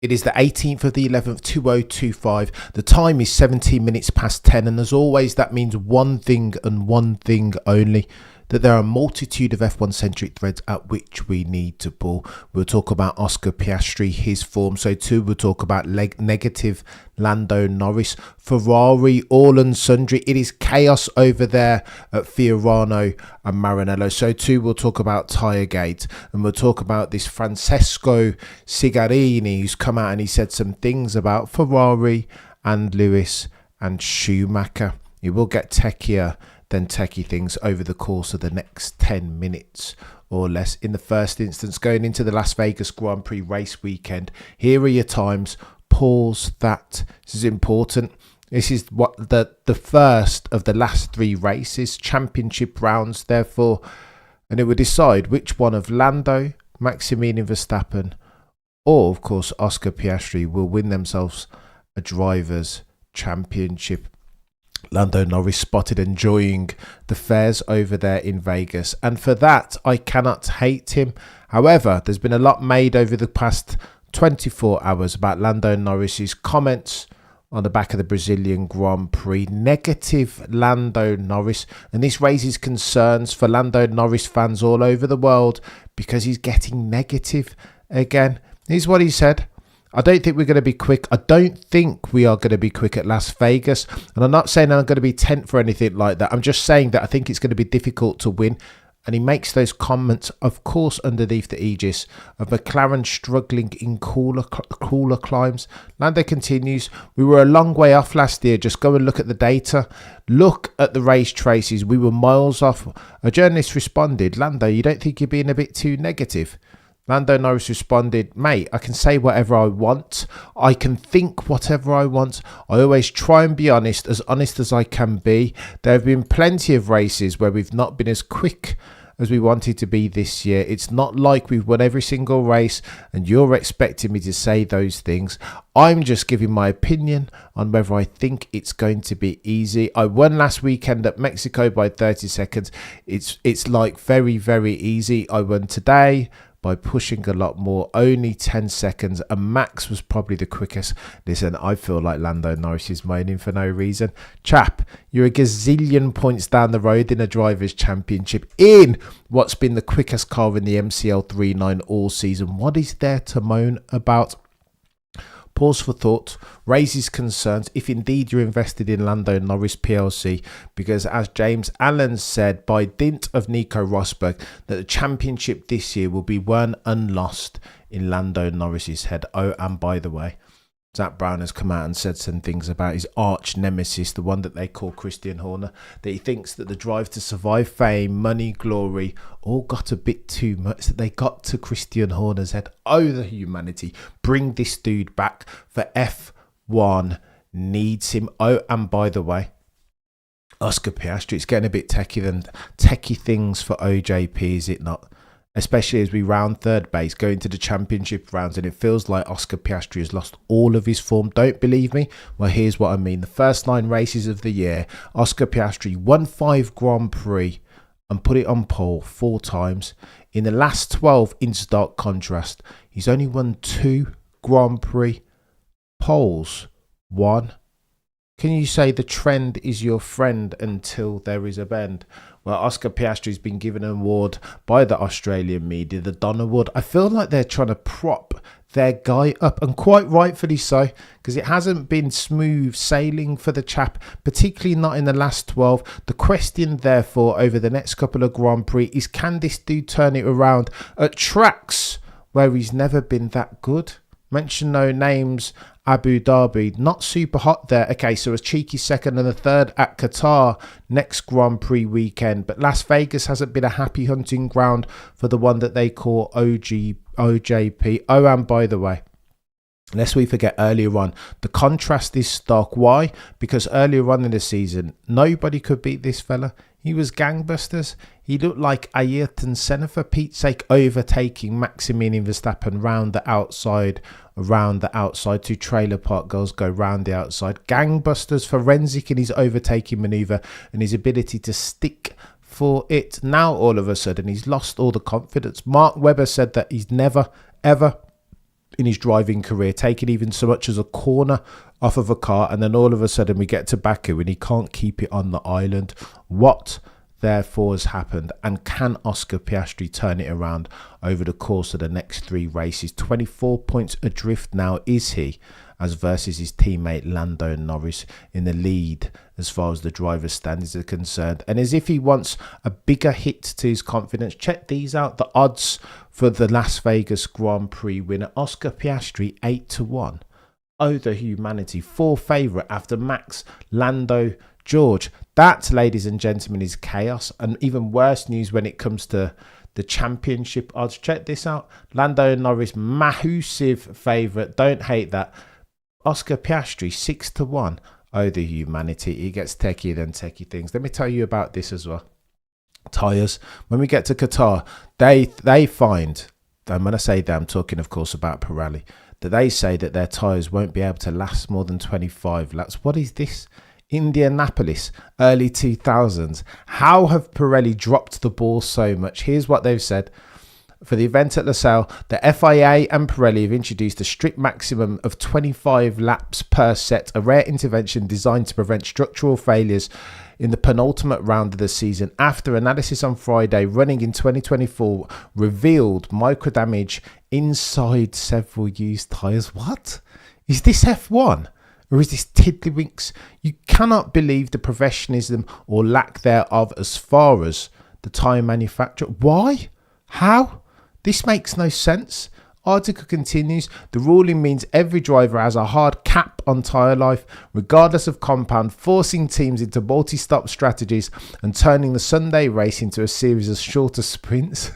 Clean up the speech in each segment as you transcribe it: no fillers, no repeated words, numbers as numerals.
It is the 18th of the 11th, 2025. The time is 17 minutes past 10. And as always, that means one thing and one thing only. That there are a multitude of F1 centric threads at which we need to pull. We'll talk about Oscar Piastri, his form. So too, we'll talk about negative Lando Norris, Ferrari, all and sundry. It is chaos over there at Fiorano and Maranello. So too, we'll talk about Tiregate, and we'll talk about this Francesco Cigarini, who's come out and he said some things about Ferrari and Lewis and Schumacher. It will get techier than techie things over the course of the next 10 minutes or less. In the first instance, going into the Las Vegas Grand Prix race weekend, here are your times. Pause that. This is important. This is what the first of the last three races, championship rounds, therefore, and it will decide which one of Lando, Maximilian Verstappen, or of course Oscar Piastri will win themselves a drivers' championship. Lando Norris spotted enjoying the fairs over there in Vegas, and for that I cannot hate him. However, there's been a lot made over the past 24 hours about Lando Norris's comments on the back of the Brazilian Grand Prix. Negative Lando Norris, and this raises concerns for Lando Norris fans all over the world because he's getting negative again. Here's what he said. I don't think we're going to be quick. I don't think we are going to be quick at Las Vegas. And I'm not saying I'm going to be 10th or anything like that. I'm just saying that I think it's going to be difficult to win. And he makes those comments, of course, underneath the aegis of McLaren struggling in cooler climes. Lando continues, we were a long way off last year. Just go and look at the data. Look at the race traces. We were miles off. A journalist responded, Lando, you don't think you're being a bit too negative? Lando Norris responded, mate, I can say whatever I want. I can think whatever I want. I always try and be honest as I can be. There have been plenty of races where we've not been as quick as we wanted to be this year. It's not like we've won every single race and you're expecting me to say those things. I'm just giving my opinion on whether I think it's going to be easy. I won last weekend at Mexico by 30 seconds. It's like very, very easy. I won today by pushing a lot more, only 10 seconds, and Max was probably the quickest. Listen, I feel like Lando Norris is moaning for no reason. Chap, you're a gazillion points down the road in a Drivers' Championship in what's been the quickest car in the MCL 39 all season. What is there to moan about? Pause for thought, raises concerns if indeed you're invested in Lando Norris PLC, because as James Allen said, by dint of Nico Rosberg, that the championship this year will be won and lost in Lando Norris's head. Oh, and by the way, Zach Brown has come out and said some things about his arch nemesis, the one that they call Christian Horner, that he thinks that the drive to survive, fame, money, glory, all got a bit too much, that they got to Christian Horner's head. Oh, the humanity. Bring this dude back, for F1 needs him. Oh, and by the way, Oscar Piastri, it's getting a bit techie things for OJP, is it not? Especially as we round third base, go into the championship rounds, and it feels like Oscar Piastri has lost all of his form. Don't believe me? Well, here's what I mean. The first 9 races of the year, Oscar Piastri won 5 Grand Prix and put it on pole 4 times. In the last 12, in stark contrast, he's only won 2 Grand Prix. Poles, 1. Can you say the trend is your friend until there is a bend? Well, Oscar Piastri's been given an award by the Australian media, the Don Award. I feel like they're trying to prop their guy up, and quite rightfully so, because it hasn't been smooth sailing for the chap, particularly not in the last 12. The question, therefore, over the next couple of Grand Prix is, can this dude turn it around at tracks where he's never been that good? Mention no names. Abu Dhabi, not super hot there. Okay, so a cheeky second and a third at Qatar next Grand Prix weekend. But Las Vegas hasn't been a happy hunting ground for the one that they call OJP. Oh, and by the way, lest we forget, earlier on, the contrast is stark. Why? Because earlier on in the season, nobody could beat this fella. He was gangbusters. He looked like Ayrton Senna, for Pete's sake, overtaking Maximilian Verstappen around the outside. Two trailer park girls go round the outside. Gangbusters, forensic in his overtaking manoeuvre and his ability to stick for it. Now, all of a sudden, he's lost all the confidence. Mark Webber said that he's never, ever his driving career, taking even so much as a corner off of a car, and then all of a sudden we get to Baku and he can't keep it on the island. What therefore has happened, and can Oscar Piastri turn it around over the course of the next 3 races? 24 points adrift now is he, as versus his teammate Lando Norris in the lead as far as the driver's standings are concerned. And as if he wants a bigger hit to his confidence, check these out. The odds for the Las Vegas Grand Prix winner, Oscar Piastri, 8-1. Oh, the humanity. 4 favourite after Max, Lando, George. That, ladies and gentlemen, is chaos. And even worse news when it comes to the championship odds. Check this out. Lando Norris, massive favourite. Don't hate that. Oscar Piastri, 6-1. Oh, the humanity. He gets techier than techie things. Let me tell you about this as well. Tyres. When we get to Qatar, they find, and when I say that, I'm talking, of course, about Pirelli, that they say that their tyres won't be able to last more than 25 laps. What is this? Indianapolis, early 2000s. How have Pirelli dropped the ball so much? Here's what they've said. For the event at Losail, the FIA and Pirelli have introduced a strict maximum of 25 laps per set, a rare intervention designed to prevent structural failures in the penultimate round of the season. After analysis on Friday, running in 2024 revealed microdamage inside several used tyres. What? Is this F1? Or is this tiddlywinks? You cannot believe the professionalism or lack thereof as far as the tyre manufacturer. Why? How? This makes no sense. Article continues, the ruling means every driver has a hard cap on tyre life, regardless of compound, forcing teams into multi-stop strategies and turning the Sunday race into a series of shorter sprints.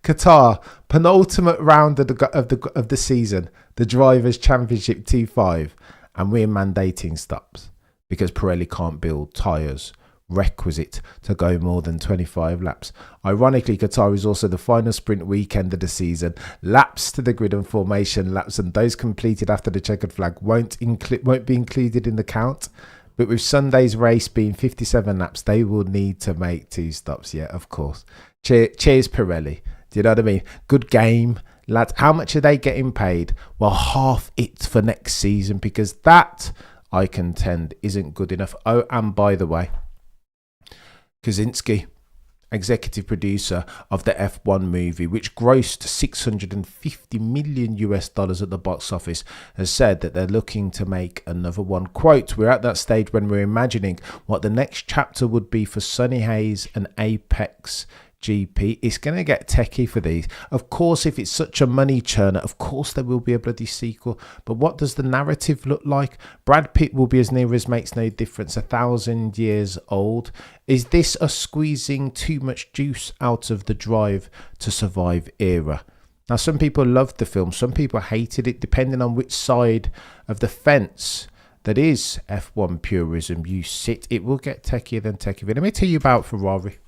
Qatar, penultimate round of the season, the Drivers' Championship T5, and we're mandating stops because Pirelli can't build tyres requisite to go more than 25 laps. Ironically, Qatar is also the final sprint weekend of the season. Laps to the grid and formation laps and those completed after the checkered flag won't be included in the count. But with Sunday's race being 57 laps, they will need to make 2 stops. Yeah, of course. Cheers, Pirelli. Do you know what I mean? Good game, lads. How much are they getting paid? Well, half it for next season, because that, I contend, isn't good enough. Oh, and by the way, Kaczynski, executive producer of the F1 movie, which grossed $650 million at the box office, has said that they're looking to make another one. Quote, we're at that stage when we're imagining what the next chapter would be for Sunny Hayes and Apex GP. It's going to get techie for these. Of course, if it's such a money churner, of course there will be a bloody sequel. But what does the narrative look like? Brad Pitt will be as near as makes no difference, 1,000 years old. Is this a squeezing too much juice out of the Drive to Survive era? Now, some people loved the film, some people hated it, depending on which side of the fence that is F1 purism you sit. It will get techier than techie. Let me tell you about Ferrari.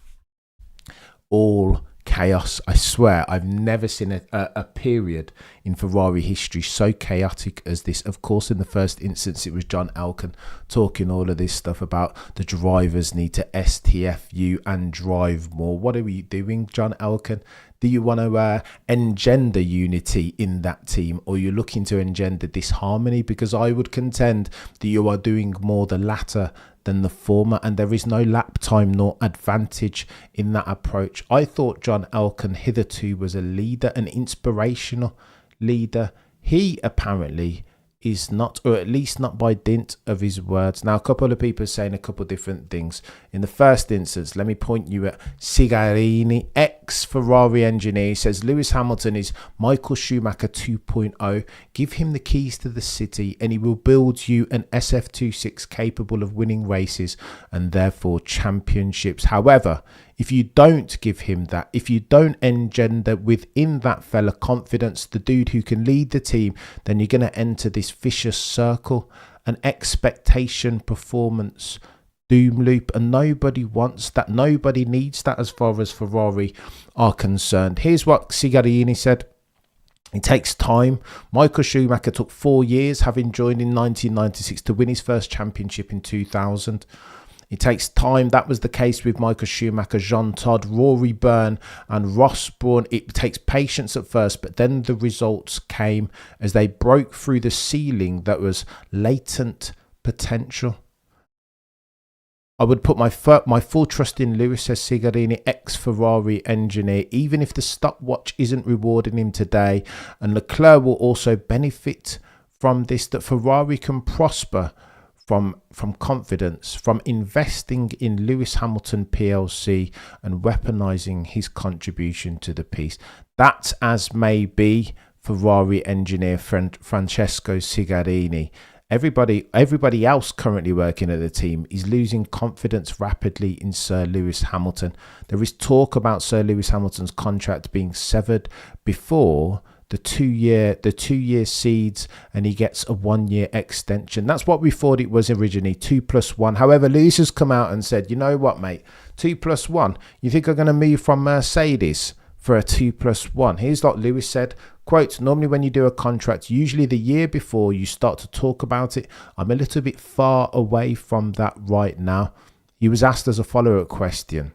All chaos. I swear I've never seen a period in Ferrari history so chaotic as this. Of course, in the first instance it was John ELKANN talking all of this stuff about the drivers need to STFU and drive more. What are we doing, John ELKANN? Do you want to engender unity in that team, or you're looking to engender disharmony? Because I would contend that you are doing more the latter than the former, and there is no lap time nor advantage in that approach. I thought John ELKANN hitherto was a leader, an inspirational leader. He apparently is not, or at least not by dint of his words. Now, a couple of people are saying a couple of different things. In the first instance, let me point you at Cigarini, ex-Ferrari engineer. He says Lewis Hamilton is Michael Schumacher 2.0. Give him the keys to the city and he will build you an SF26 capable of winning races and therefore championships. However, if you don't give him that, if you don't engender within that fella confidence, the dude who can lead the team, then you're going to enter this vicious circle, an expectation performance doom loop, and nobody wants that. Nobody needs that as far as Ferrari are concerned. Here's what Cigarini said. It takes time. Michael Schumacher took 4 years, having joined in 1996, to win his first championship in 2000. It takes time. That was the case with Michael Schumacher, Jean Todt, Rory Byrne and Ross Brawn. It takes patience at first, but then the results came as they broke through the ceiling that was latent potential. I would put my full trust in Lewis, says Cigarini, ex-Ferrari engineer, even if the stopwatch isn't rewarding him today. And Leclerc will also benefit from this, that Ferrari can prosper from confidence, from investing in Lewis Hamilton PLC and weaponising his contribution to the piece. That's as may be Ferrari engineer Francesco Cigarini. Everybody else currently working at the team is losing confidence rapidly in Sir Lewis Hamilton. There is talk about Sir Lewis Hamilton's contract being severed before the 2 year seeds, and he gets a 1 year extension. That's what we thought it was originally, 2+1. However, Lewis has come out and said, you know what, mate, 2+1. You think I'm going to move from Mercedes for a 2+1? Here's what Lewis said. Quote, normally when you do a contract, usually the year before you start to talk about it. I'm a little bit far away from that right now. He was asked as a follow-up question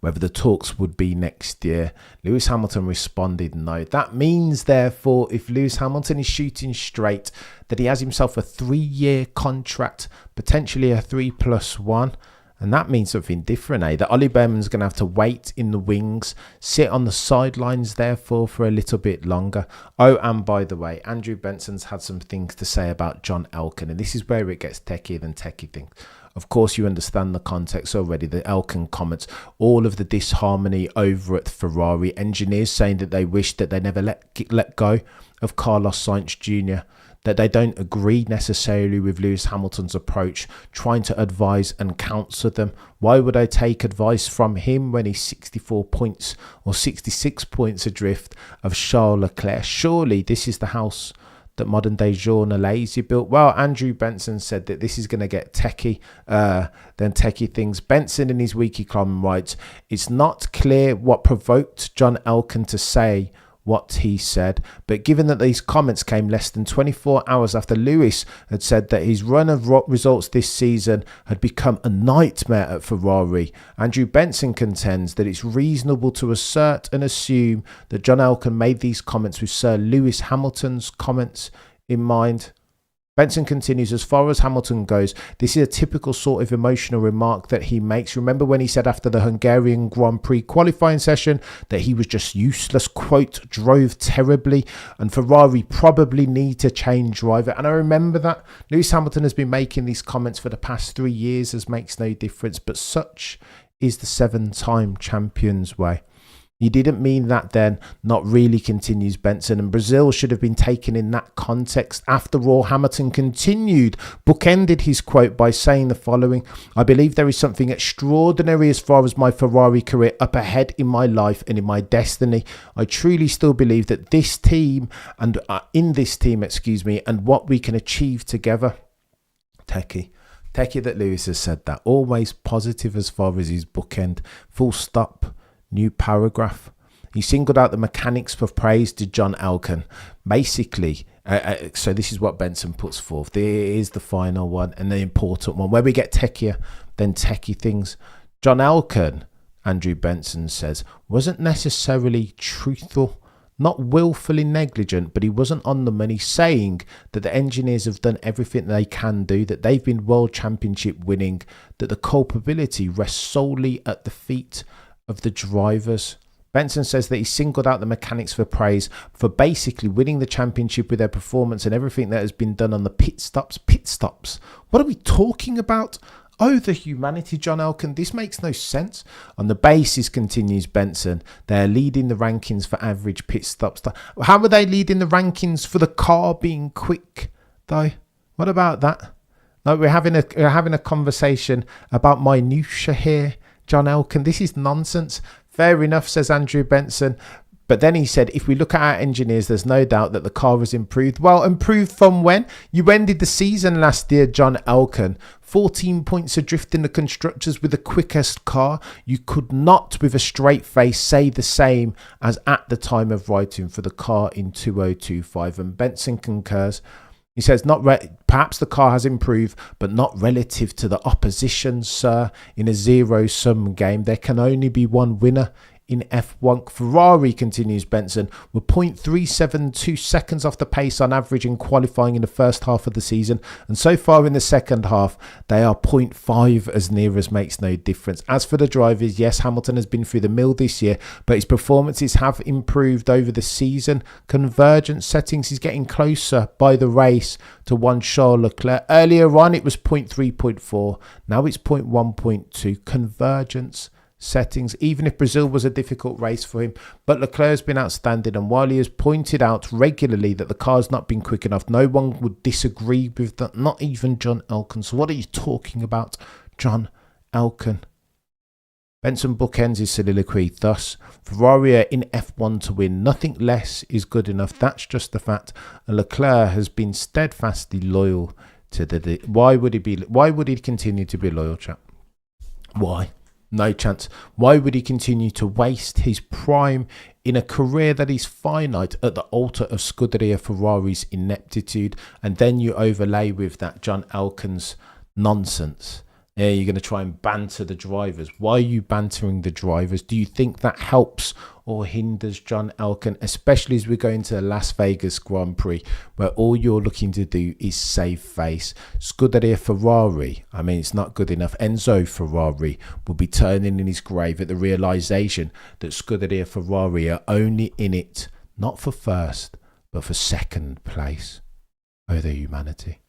whether the talks would be next year. Lewis Hamilton responded no. That means, therefore, if Lewis Hamilton is shooting straight, that he has himself a 3-year contract, potentially a 3+1. And that means something different, eh? That Ollie Behrman's going to have to wait in the wings, sit on the sidelines, therefore, for a little bit longer. Oh, and by the way, Andrew Benson's had some things to say about John Elkann, and this is where it gets techier than techie things. Of course, you understand the context already. The Elkann comments, all of the disharmony over at Ferrari, engineers saying that they wish that they never let go of Carlos Sainz Jr., that they don't agree necessarily with Lewis Hamilton's approach, trying to advise and counsel them. Why would I take advice from him when he's 64 points or 66 points adrift of Charles Leclerc? Surely this is the house that modern day Jean Alesi built. Well, Andrew Benson said that this is going to get techie than techie things. Benson in his weekly column writes, it's not clear what provoked John Elkann to say what he said, but given that these comments came less than 24 hours after Lewis had said that his run of results this season had become a nightmare at Ferrari, Andrew Benson contends that it's reasonable to assert and assume that John Elkann made these comments with Sir Lewis Hamilton's comments in mind. Benson continues, as far as Hamilton goes, this is a typical sort of emotional remark that he makes. Remember when he said after the Hungarian Grand Prix qualifying session that he was just useless, quote, drove terribly, and Ferrari probably need to change driver. And I remember that. Lewis Hamilton has been making these comments for the past 3 years, as makes no difference, but such is the 7-time champion's way. He didn't mean that then, not really, continues Benson, and Brazil should have been taken in that context. After all, Hamilton continued, bookended his quote by saying the following, I believe there is something extraordinary as far as my Ferrari career up ahead in my life and in my destiny. I truly still believe that this team and and what we can achieve together. Techie that Lewis has said that. Always positive as far as his bookend. Full stop. New paragraph. He singled out the mechanics for praise to John Elkann. Basically, so this is what Benson puts forth. There is the final one and the important one, where we get techier than techie things. John Elkann, Andrew Benson says, wasn't necessarily truthful, not willfully negligent, but he wasn't on the money, saying that the engineers have done everything they can do, that they've been world championship winning, that the culpability rests solely at the feet of the drivers. Benson says that he singled out the mechanics for praise for basically winning the championship with their performance and everything that has been done on the pit stops. Pit stops? What are we talking about? Oh, the humanity, John Elkann. This makes no sense. On the basis, continues Benson, they're leading the rankings for average pit stops. How are they leading the rankings for the car being quick, though? What about that? No, we're having a conversation about minutiae here, John Elkann. This is nonsense. Fair enough, says Andrew Benson. But then he said, if we look at our engineers, there's no doubt that the car has improved. Well, improved from when? You ended the season last year, John Elkann. 14 points adrift in the constructors with the quickest car. You could not, with a straight face, say the same as at the time of writing for the car in 2025. And Benson concurs. He says, perhaps the car has improved, but not relative to the opposition, sir. In a zero-sum game, there can only be one winner. In F1, Ferrari, continues Benson, were 0.372 seconds off the pace on average in qualifying in the first half of the season, and so far in the second half they are 0.5, as near as makes no difference. As for the drivers, yes, Hamilton has been through the mill this year, but his performances have improved over the season. Convergence settings is getting closer by the race to one Charles Leclerc. Earlier on it was 0.3, 0.4, now it's 0.1, 0.2. Convergence settings, even if Brazil was a difficult race for him, but Leclerc has been outstanding, and while he has pointed out regularly that the car's not been quick enough, no one would disagree with that, not even John Elkann. So what are you talking about, John Elkann? Benson bookends his soliloquy thus: Ferrari are in F1 to win, nothing less is good enough, that's just the fact, and Leclerc has been steadfastly loyal to the why would he continue to be loyal, chap? Why? No chance. Why would he continue to waste his prime in a career that is finite at the altar of Scuderia Ferrari's ineptitude? And then you overlay with that John Elkann's nonsense. Yeah, you're going to try and banter the drivers. Why are you bantering the drivers? Do you think that helps or hinders John Elkann, especially as we go into the Las Vegas Grand Prix, where all you're looking to do is save face? Scuderia Ferrari, I mean, it's not good enough. Enzo Ferrari will be turning in his grave at the realisation that Scuderia Ferrari are only in it, not for first, but for second place. Oh, the humanity.